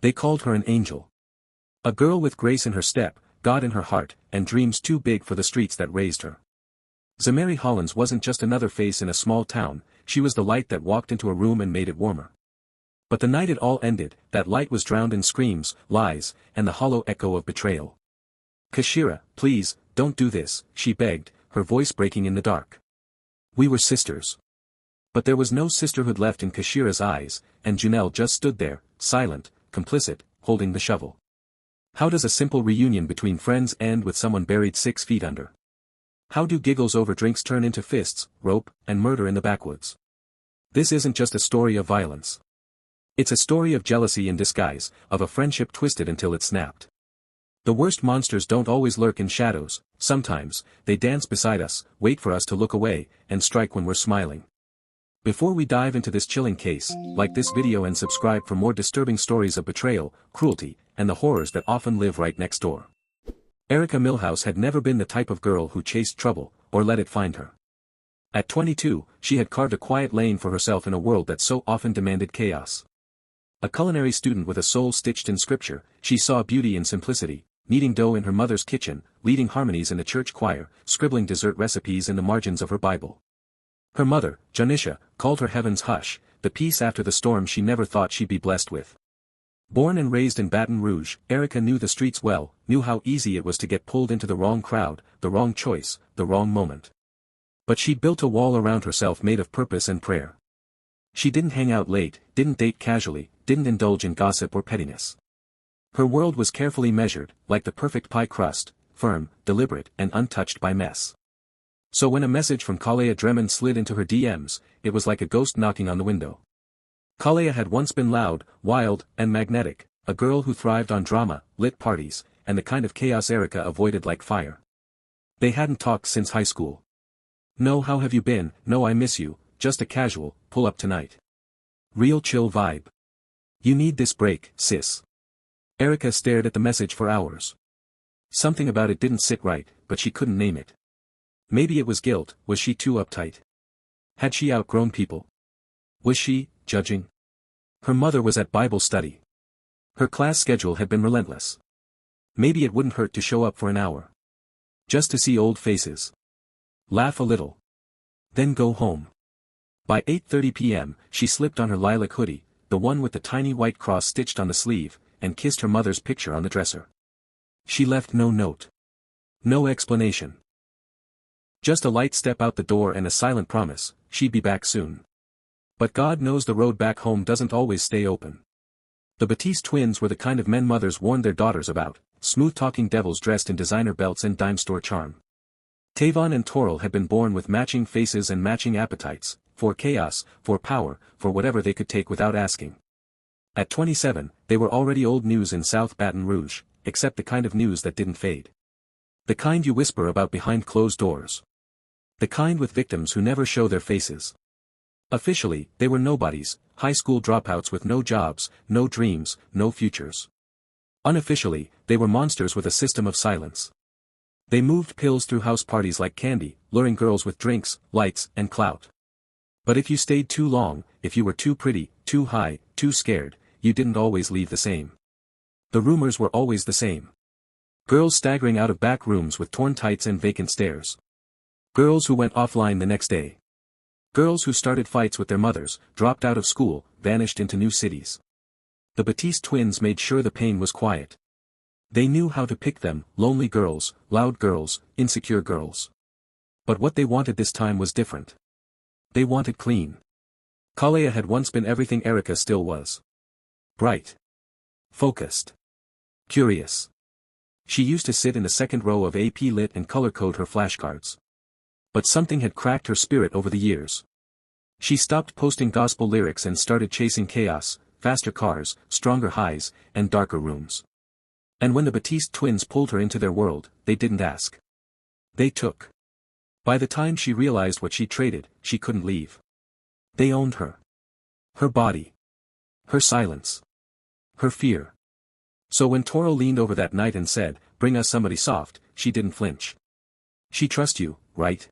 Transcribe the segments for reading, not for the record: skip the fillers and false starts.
They called her an angel. A girl with grace in her step, God in her heart, and dreams too big for the streets that raised her. Zamari Hollins wasn't just another face in a small town, she was the light that walked into a room and made it warmer. But the night it all ended, that light was drowned in screams, lies, and the hollow echo of betrayal. "Kashira, please, don't do this," she begged, her voice breaking in the dark. "We were sisters." But there was no sisterhood left in Kashira's eyes, and Janelle just stood there, silent, complicit, holding the shovel. How does a simple reunion between friends end with someone buried 6 feet under? How do giggles over drinks turn into fists, rope, and murder in the backwoods? This isn't just a story of violence. It's a story of jealousy in disguise, of a friendship twisted until it snapped. The worst monsters don't always lurk in shadows, sometimes, they dance beside us, wait for us to look away, and strike when we're smiling. Before we dive into this chilling case, like this video and subscribe for more disturbing stories of betrayal, cruelty, and the horrors that often live right next door. Erykah Milhouse had never been the type of girl who chased trouble, or let it find her. At 22, she had carved a quiet lane for herself in a world that so often demanded chaos. A culinary student with a soul stitched in scripture, she saw beauty in simplicity, kneading dough in her mother's kitchen, leading harmonies in the church choir, scribbling dessert recipes in the margins of her Bible. Her mother, Janisha, called her heaven's hush, the peace after the storm she never thought she'd be blessed with. Born and raised in Baton Rouge, Erykah knew the streets well, knew how easy it was to get pulled into the wrong crowd, the wrong choice, the wrong moment. But she'd built a wall around herself made of purpose and prayer. She didn't hang out late, didn't date casually, didn't indulge in gossip or pettiness. Her world was carefully measured, like the perfect pie crust, firm, deliberate, and untouched by mess. So when a message from Kalea Dremen slid into her DMs, it was like a ghost knocking on the window. Kalea had once been loud, wild, and magnetic, a girl who thrived on drama, lit parties, and the kind of chaos Erykah avoided like fire. They hadn't talked since high school. "No, how have you been? No, I miss you," just a casual, pull up tonight. Real chill vibe. "You need this break, sis." Erykah stared at the message for hours. Something about it didn't sit right, but she couldn't name it. Maybe it was guilt, was she too uptight? Had she outgrown people? Was she, judging? Her mother was at Bible study. Her class schedule had been relentless. Maybe it wouldn't hurt to show up for an hour. Just to see old faces. Laugh a little. Then go home. By 8:30 p.m., she slipped on her lilac hoodie, the one with the tiny white cross stitched on the sleeve, and kissed her mother's picture on the dresser. She left no note. No explanation. Just a light step out the door and a silent promise, she'd be back soon. But God knows the road back home doesn't always stay open. The Batiste twins were the kind of men mothers warned their daughters about, smooth-talking devils dressed in designer belts and dime store charm. Tavon and Toril had been born with matching faces and matching appetites, for chaos, for power, for whatever they could take without asking. At 27, they were already old news in South Baton Rouge, except the kind of news that didn't fade. The kind you whisper about behind closed doors. The kind with victims who never show their faces. Officially, they were nobodies, high school dropouts with no jobs, no dreams, no futures. Unofficially, they were monsters with a system of silence. They moved pills through house parties like candy, luring girls with drinks, lights, and clout. But if you stayed too long, if you were too pretty, too high, too scared, you didn't always leave the same. The rumors were always the same. Girls staggering out of back rooms with torn tights and vacant stares. Girls who went offline the next day. Girls who started fights with their mothers, dropped out of school, vanished into new cities. The Batiste twins made sure the pain was quiet. They knew how to pick them, lonely girls, loud girls, insecure girls. But what they wanted this time was different. They wanted clean. Kalea had once been everything Erykah still was. Bright. Focused. Curious. She used to sit in the second row of AP Lit and color code her flashcards. But something had cracked her spirit over the years. She stopped posting gospel lyrics and started chasing chaos, faster cars, stronger highs, and darker rooms. And when the Batiste twins pulled her into their world, they didn't ask. They took. By the time she realized what she traded, she couldn't leave. They owned her. Her body. Her silence. Her fear. So when Toril leaned over that night and said, "Bring us somebody soft," she didn't flinch. "She trusts you, right?"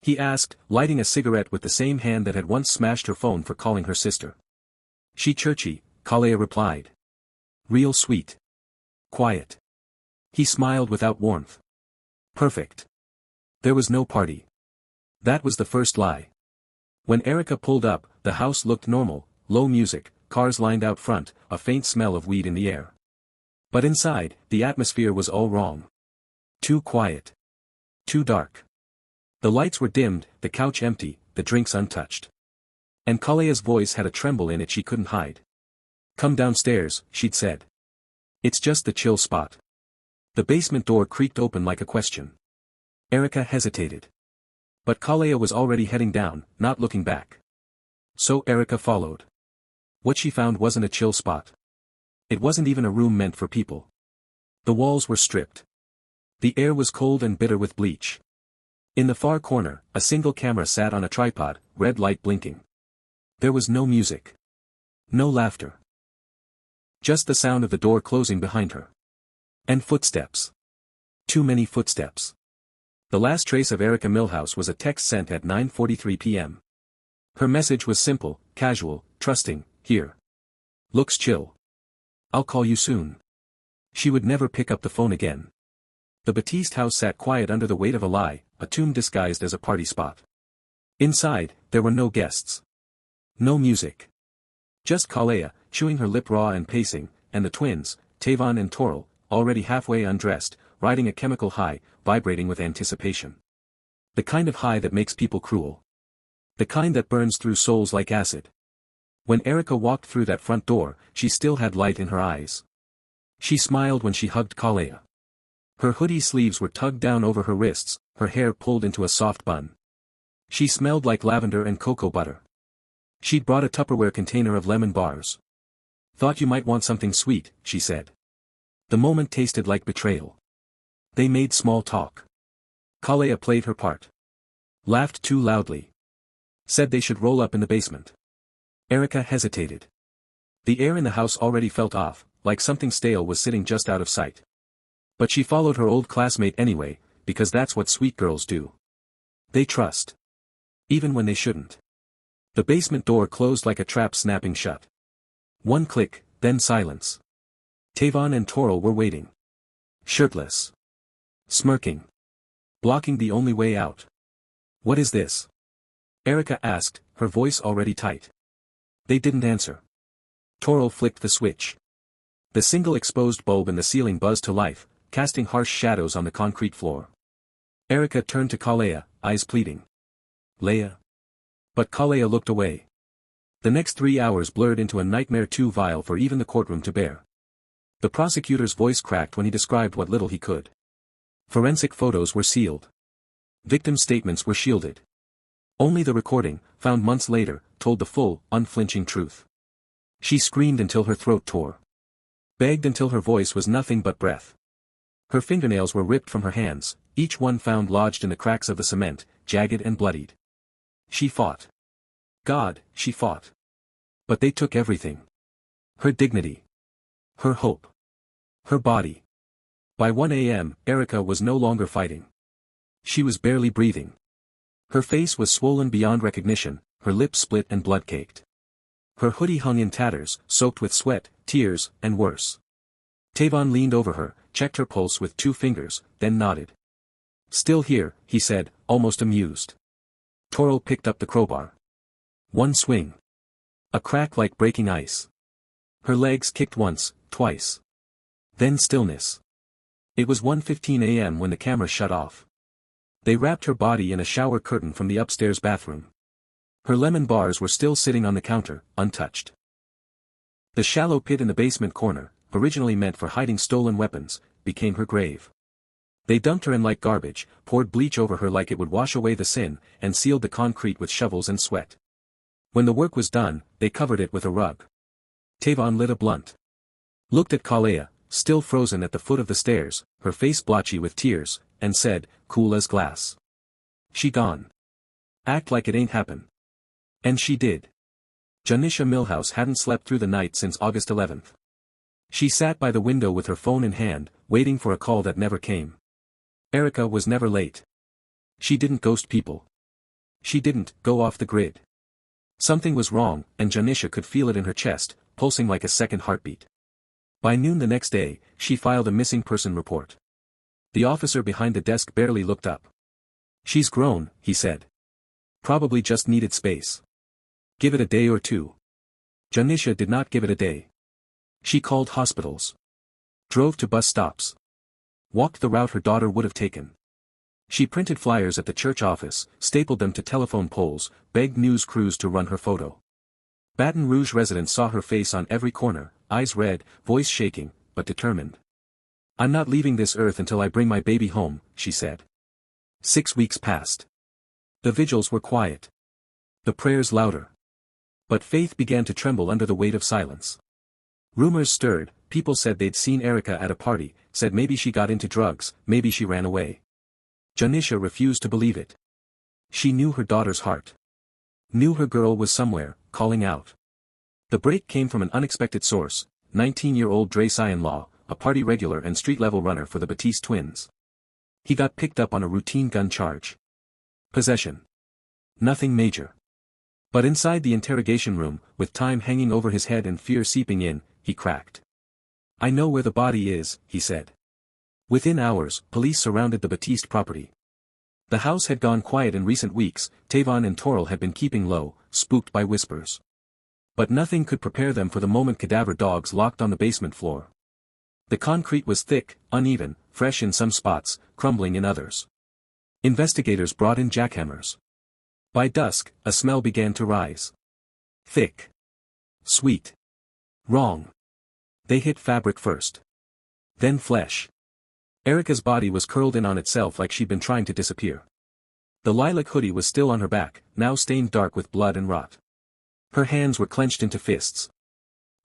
he asked, lighting a cigarette with the same hand that had once smashed her phone for calling her sister. "She churchy," Kalea replied. Real sweet. Quiet. He smiled without warmth. Perfect. There was no party. That was the first lie. When Erykah pulled up, the house looked normal, low music, cars lined out front, a faint smell of weed in the air. But inside, the atmosphere was all wrong. Too quiet. Too dark. The lights were dimmed, the couch empty, the drinks untouched. And Kalea's voice had a tremble in it she couldn't hide. "Come downstairs," she'd said. "It's just the chill spot." The basement door creaked open like a question. Erykah hesitated. But Kalea was already heading down, not looking back. So Erykah followed. What she found wasn't a chill spot. It wasn't even a room meant for people. The walls were stripped. The air was cold and bitter with bleach. In the far corner, a single camera sat on a tripod, red light blinking. There was no music. No laughter. Just the sound of the door closing behind her. And footsteps. Too many footsteps. The last trace of Erykah Milhouse was a text sent at 9:43 p.m. Her message was simple, casual, trusting, "Here. Looks chill. I'll call you soon." She would never pick up the phone again. The Batiste house sat quiet under the weight of a lie, a tomb disguised as a party spot. Inside, there were no guests. No music. Just Kalea, chewing her lip raw and pacing, and the twins, Tavon and Toril, already halfway undressed, riding a chemical high, vibrating with anticipation. The kind of high that makes people cruel. The kind that burns through souls like acid. When Erykah walked through that front door, she still had light in her eyes. She smiled when she hugged Kalea. Her hoodie sleeves were tugged down over her wrists, her hair pulled into a soft bun. She smelled like lavender and cocoa butter. She'd brought a Tupperware container of lemon bars. "Thought you might want something sweet," she said. The moment tasted like betrayal. They made small talk. Kalea played her part. Laughed too loudly. Said they should roll up in the basement. Erykah hesitated. The air in the house already felt off, like something stale was sitting just out of sight. But she followed her old classmate anyway, because that's what sweet girls do. They trust. Even when they shouldn't. The basement door closed like a trap snapping shut. One click, then silence. Tavon and Toril were waiting. Shirtless. Smirking. Blocking the only way out. "What is this?" Erykah asked, her voice already tight. They didn't answer. Toril flicked the switch. The single exposed bulb in the ceiling buzzed to life, casting harsh shadows on the concrete floor. Erykah turned to Kalea, eyes pleading. "Leia." But Kalea looked away. The next 3 hours blurred into a nightmare too vile for even the courtroom to bear. The prosecutor's voice cracked when he described what little he could. Forensic photos were sealed. Victim statements were shielded. Only the recording, found months later, told the full, unflinching truth. She screamed until her throat tore. Begged until her voice was nothing but breath. Her fingernails were ripped from her hands, each one found lodged in the cracks of the cement, jagged and bloodied. She fought. God, she fought. But they took everything. Her dignity. Her hope. Her body. By 1 a.m., Erykah was no longer fighting. She was barely breathing. Her face was swollen beyond recognition, her lips split and blood-caked. Her hoodie hung in tatters, soaked with sweat, tears, and worse. Tavon leaned over her, checked her pulse with 2 fingers, then nodded. "Still here," he said, almost amused. Toril picked up the crowbar. One swing. A crack like breaking ice. Her legs kicked once, twice. Then stillness. It was 1:15 a.m. when the camera shut off. They wrapped her body in a shower curtain from the upstairs bathroom. Her lemon bars were still sitting on the counter, untouched. The shallow pit in the basement corner, originally meant for hiding stolen weapons, became her grave. They dumped her in like garbage, poured bleach over her like it would wash away the sin, and sealed the concrete with shovels and sweat. When the work was done, they covered it with a rug. Tavon lit a blunt. Looked at Kalea, still frozen at the foot of the stairs, her face blotchy with tears, and said, cool as glass. "She gone. Act like it ain't happen." And she did. Erykah Milhouse hadn't slept through the night since August 11th. She sat by the window with her phone in hand, waiting for a call that never came. Erykah was never late. She didn't ghost people. She didn't go off the grid. Something was wrong, and Erykah could feel it in her chest, pulsing like a second heartbeat. By noon the next day, she filed a missing person report. The officer behind the desk barely looked up. "She's grown," he said. "Probably just needed space. Give it a day or two." Janisha did not give it a day. She called hospitals. Drove to bus stops. Walked the route her daughter would have taken. She printed flyers at the church office, stapled them to telephone poles, begged news crews to run her photo. Baton Rouge residents saw her face on every corner, eyes red, voice shaking, but determined. "I'm not leaving this earth until I bring my baby home," she said. 6 weeks passed. The vigils were quiet. The prayers louder. But faith began to tremble under the weight of silence. Rumors stirred, people said they'd seen Erykah at a party, said maybe she got into drugs, maybe she ran away. Janisha refused to believe it. She knew her daughter's heart. Knew her girl was somewhere, calling out. The break came from an unexpected source, 19-year-old Dre Sion-Law, a party regular and street-level runner for the Batiste twins. He got picked up on a routine gun charge. Possession. Nothing major. But inside the interrogation room, with time hanging over his head and fear seeping in, he cracked. "I know where the body is," he said. Within hours, police surrounded the Batiste property. The house had gone quiet in recent weeks. Tavon and Toril had been keeping low, spooked by whispers. But nothing could prepare them for the moment cadaver dogs locked on the basement floor. The concrete was thick, uneven, fresh in some spots, crumbling in others. Investigators brought in jackhammers. By dusk, a smell began to rise. Thick. Sweet. Wrong. They hit fabric first. Then flesh. Erykah's body was curled in on itself like she'd been trying to disappear. The lilac hoodie was still on her back, now stained dark with blood and rot. Her hands were clenched into fists.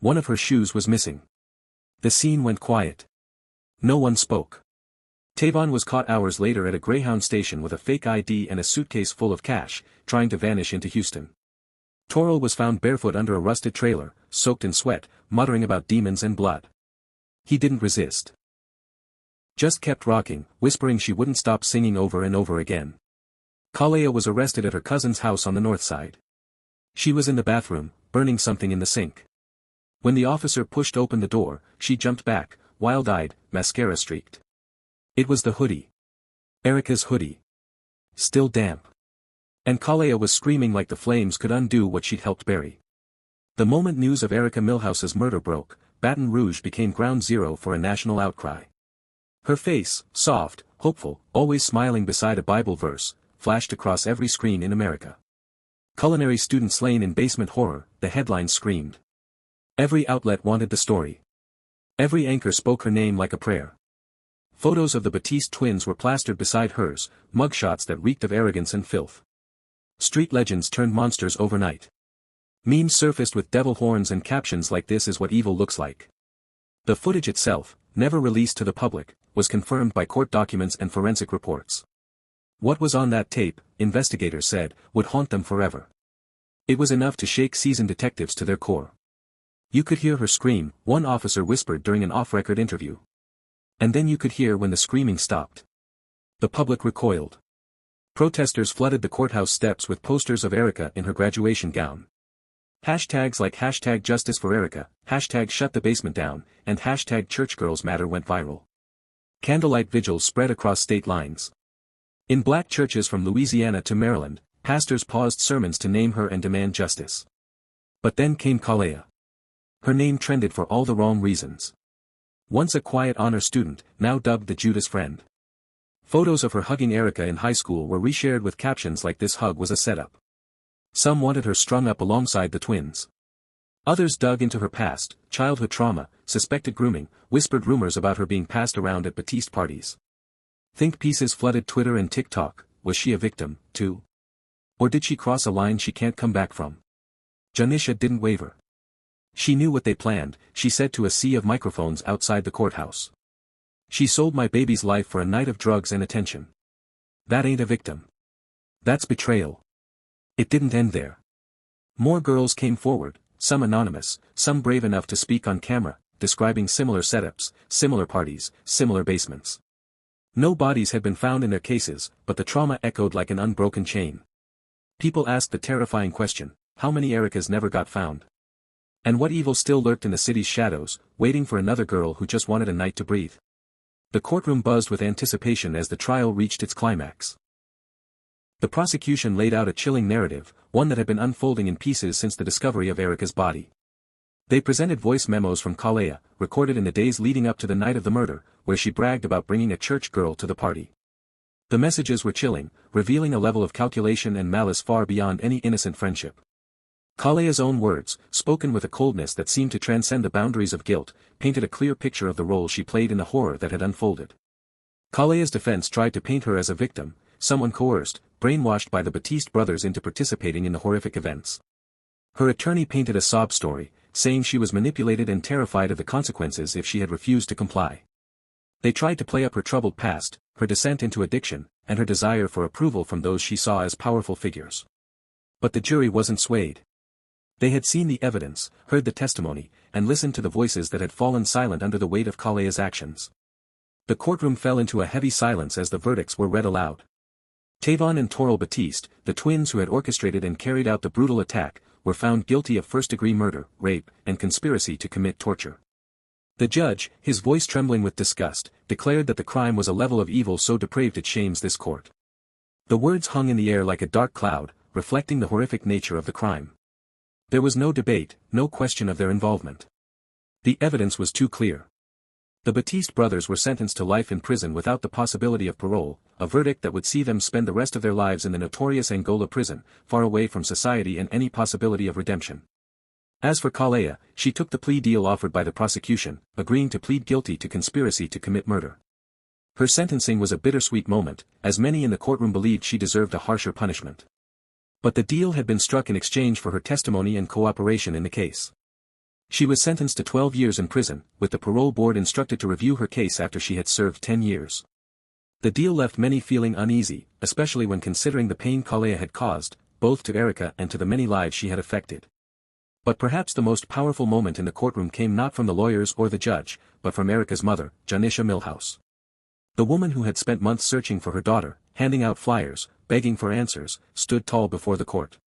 One of her shoes was missing. The scene went quiet. No one spoke. Tavon was caught hours later at a Greyhound station with a fake ID and a suitcase full of cash, trying to vanish into Houston. Toril was found barefoot under a rusted trailer, soaked in sweat, muttering about demons and blood. He didn't resist. Just kept rocking, whispering she wouldn't stop singing over and over again. Kalea was arrested at her cousin's house on the north side. She was in the bathroom, burning something in the sink. When the officer pushed open the door, she jumped back, wild-eyed, mascara streaked. It was the hoodie. Erykah's hoodie. Still damp. And Kalea was screaming like the flames could undo what she'd helped bury. The moment news of Erykah Milhouse's murder broke, Baton Rouge became ground zero for a national outcry. Her face, soft, hopeful, always smiling beside a Bible verse, flashed across every screen in America. "Culinary student slain in basement horror," the headline screamed. Every outlet wanted the story. Every anchor spoke her name like a prayer. Photos of the Batiste twins were plastered beside hers, mugshots that reeked of arrogance and filth. Street legends turned monsters overnight. Memes surfaced with devil horns and captions like "This is what evil looks like." The footage itself, never released to the public, was confirmed by court documents and forensic reports. What was on that tape, investigators said, would haunt them forever. It was enough to shake seasoned detectives to their core. "You could hear her scream," one officer whispered during an off-record interview. And then you could hear when the screaming stopped. The public recoiled. Protesters flooded the courthouse steps with posters of Erykah in her graduation gown. Hashtags like #Justice for Erykah, #Shut the Basement Down, and #ChurchGirlsMatter went viral. Candlelight vigils spread across state lines. In black churches from Louisiana to Maryland, pastors paused sermons to name her and demand justice. But then came Kalea. Her name trended for all the wrong reasons. Once a quiet honor student, now dubbed the Judas friend. Photos of her hugging Erykah in high school were reshared with captions like "This hug was a setup." Some wanted her strung up alongside the twins. Others dug into her past, childhood trauma, suspected grooming, whispered rumors about her being passed around at Batiste parties. Think pieces flooded Twitter and TikTok. Was she a victim, too? Or did she cross a line she can't come back from? Janisha didn't waver. She knew what they planned, she said to a sea of microphones outside the courthouse. "She sold my baby's life for a night of drugs and attention. That ain't a victim. That's betrayal." It didn't end there. More girls came forward, some anonymous, some brave enough to speak on camera, describing similar setups, similar parties, similar basements. No bodies had been found in their cases, but the trauma echoed like an unbroken chain. People asked the terrifying question, how many Erykahs never got found? And what evil still lurked in the city's shadows, waiting for another girl who just wanted a night to breathe? The courtroom buzzed with anticipation as the trial reached its climax. The prosecution laid out a chilling narrative, one that had been unfolding in pieces since the discovery of Erykah's body. They presented voice memos from Kalea, recorded in the days leading up to the night of the murder, where she bragged about bringing a church girl to the party. The messages were chilling, revealing a level of calculation and malice far beyond any innocent friendship. Kalea's own words, spoken with a coldness that seemed to transcend the boundaries of guilt, painted a clear picture of the role she played in the horror that had unfolded. Kalea's defense tried to paint her as a victim, someone coerced, brainwashed by the Batiste brothers into participating in the horrific events. Her attorney painted a sob story, saying she was manipulated and terrified of the consequences if she had refused to comply. They tried to play up her troubled past, her descent into addiction, and her desire for approval from those she saw as powerful figures. But the jury wasn't swayed. They had seen the evidence, heard the testimony, and listened to the voices that had fallen silent under the weight of Kalea's actions. The courtroom fell into a heavy silence as the verdicts were read aloud. Tavon and Toril Batiste, the twins who had orchestrated and carried out the brutal attack, were found guilty of first-degree murder, rape, and conspiracy to commit torture. The judge, his voice trembling with disgust, declared that the crime was a level of evil so depraved it shames this court. The words hung in the air like a dark cloud, reflecting the horrific nature of the crime. There was no debate, no question of their involvement. The evidence was too clear. The Batiste brothers were sentenced to life in prison without the possibility of parole, a verdict that would see them spend the rest of their lives in the notorious Angola prison, far away from society and any possibility of redemption. As for Kalea, she took the plea deal offered by the prosecution, agreeing to plead guilty to conspiracy to commit murder. Her sentencing was a bittersweet moment, as many in the courtroom believed she deserved a harsher punishment. But the deal had been struck in exchange for her testimony and cooperation in the case. She was sentenced to 12 years in prison, with the parole board instructed to review her case after she had served 10 years. The deal left many feeling uneasy, especially when considering the pain Kalea had caused, both to Erykah and to the many lives she had affected. But perhaps the most powerful moment in the courtroom came not from the lawyers or the judge, but from Erykah's mother, Erykah Milhouse. The woman who had spent months searching for her daughter, handing out flyers, begging for answers, stood tall before the court.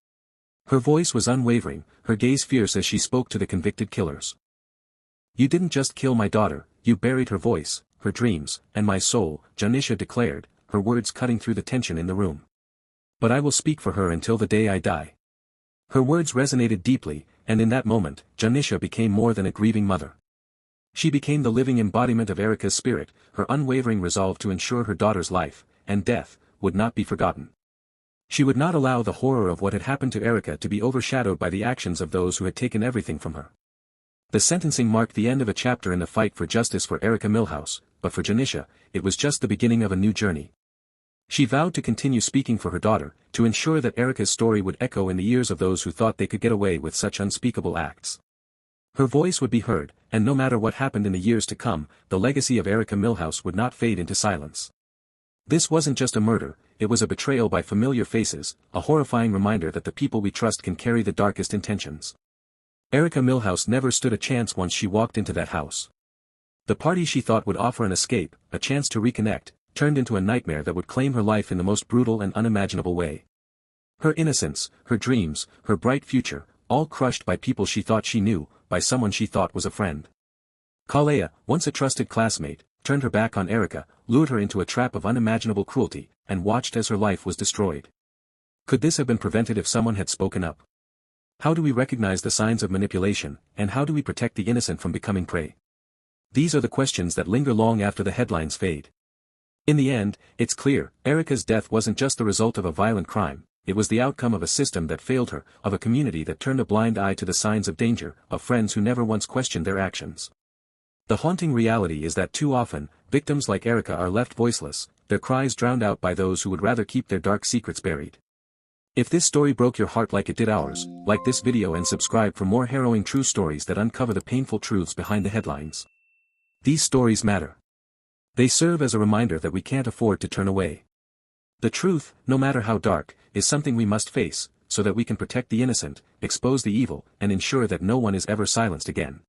Her voice was unwavering, her gaze fierce as she spoke to the convicted killers. "You didn't just kill my daughter, you buried her voice, her dreams, and my soul," Erykah declared, her words cutting through the tension in the room. "But I will speak for her until the day I die." Her words resonated deeply, and in that moment, Erykah became more than a grieving mother. She became the living embodiment of Erykah's spirit, her unwavering resolve to ensure her daughter's life, and death, would not be forgotten. She would not allow the horror of what had happened to Erykah to be overshadowed by the actions of those who had taken everything from her. The sentencing marked the end of a chapter in the fight for justice for Erykah Milhouse, but for Erykah, it was just the beginning of a new journey. She vowed to continue speaking for her daughter, to ensure that Erykah's story would echo in the ears of those who thought they could get away with such unspeakable acts. Her voice would be heard, and no matter what happened in the years to come, the legacy of Erykah Milhouse would not fade into silence. This wasn't just a murder, it was a betrayal by familiar faces, a horrifying reminder that the people we trust can carry the darkest intentions. Erykah Milhouse never stood a chance once she walked into that house. The party she thought would offer an escape, a chance to reconnect, turned into a nightmare that would claim her life in the most brutal and unimaginable way. Her innocence, her dreams, her bright future, all crushed by people she thought she knew, by someone she thought was a friend. Kalea, once a trusted classmate, turned her back on Erykah, lured her into a trap of unimaginable cruelty, and watched as her life was destroyed. Could this have been prevented if someone had spoken up? How do we recognize the signs of manipulation, and how do we protect the innocent from becoming prey? These are the questions that linger long after the headlines fade. In the end, it's clear, Erykah's death wasn't just the result of a violent crime, it was the outcome of a system that failed her, of a community that turned a blind eye to the signs of danger, of friends who never once questioned their actions. The haunting reality is that too often, victims like Erykah are left voiceless, their cries drowned out by those who would rather keep their dark secrets buried. If this story broke your heart like it did ours, like this video and subscribe for more harrowing true stories that uncover the painful truths behind the headlines. These stories matter. They serve as a reminder that we can't afford to turn away. The truth, no matter how dark, is something we must face, so that we can protect the innocent, expose the evil, and ensure that no one is ever silenced again.